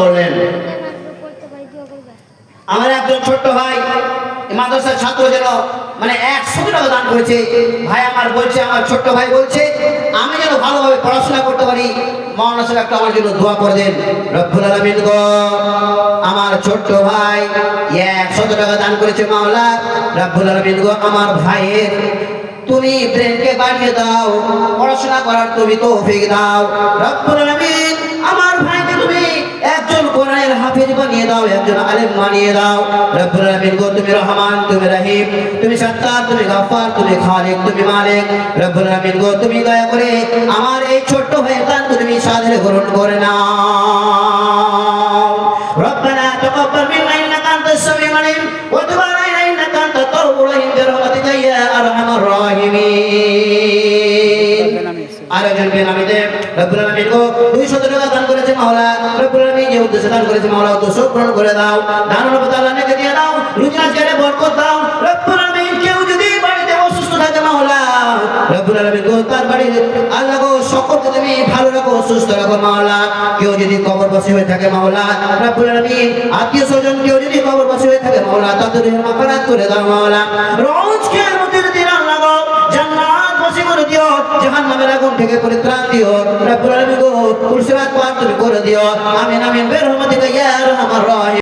বললেন, আমার একজন ছোট্ট ভাই মাদ্রাসার ছাত্র যেন মানে 100 টাকা দান করেছে। ভাই আমার বলছে, আমার ছোট্ট ভাই বলছে আমি যেন ভালোভাবে পড়াশোনা করতে পারি, মাওলানা সাহেব একটা আমার জন্য দোয়া করে দেন। রব্বুল আলামিন গো, আমার ছোট্ট ভাই 100 টাকা দান করেছে মাওলা। রব্বুল আলামিন গো, আমার ভাইয়ের তুমি ব্রেনকে বাড়িয়ে দাও, পড়াশোনা করার তুমি তৌফিক দাও। রব্বুল আলামিন আমার ভাইকে তুমি একজন কোরআনের হাফেজ বানিয়ে দাও, একজন আলেম বানিয়ে দাও। রব্বুল আলামিন গো, তুমি রহমান, তুমি রহিম, তুমি সত্তার, তুমি গফফার, তুমি খালিক, তুমি মালিক। রব্বুল আলামিন গো, তুমি দয়া করে আমার এই ছোট্ট ভাইয়ের দানকে তুমি সাদরে গ্রহণ করে নাও। রব্বানা তাকাব্বাল মিন্না ইন্নাকা আনতাস সামিউল আলিম ওয়া তুব আলাইনা ইন্নাকা আনতাত তাওয়াবুর রহিম বিরহমাতিকা ইয়া আরহামার রাহিমিন। আরেকজন বেনামীতে রব্বুল আলামিন গো 200 টাকা দান করেছে মাওলা। রব্বুল আলামিন যে উদ্দেশ্যে দান করেছে মাওলা উদ্দেশ্য পূরণ করে দাও, দান রব্বুল আলামিনকে দিয়ে দাও, রুজি রোজগারে বরকত দাও। রব্বুল আলামিন কেউ যদি বাড়িতে অসুস্থ থাকে মাওলা, রব্বুল আলামিন গো তার বাড়ি আল্লাহ গো সকলকে তুমি ভালো রাখো, সুস্থ রাখো মাওলা। কেউ যদি কবরবাসী হয়ে থাকে মাওলা, রব্বুল আলামিন আত্মীয় স্বজন কেউ যদি কবরবাসী হয়ে থাকে মাওলা, তাদের মাগফিরাত করে দাও মাওলা। রোজ কিয়ামতের দিন আল্লাহ গো জান্নাত বাসী করে দিও, জাহান্নামের আগুন থেকে পরিত্রাণ দিও। রব্বুল আলামিন গো পুরস্কার পার তুমি করে দিও। আমিন আমিন বিরহমাতিকা ইয়া আরহামার রাহিমিন।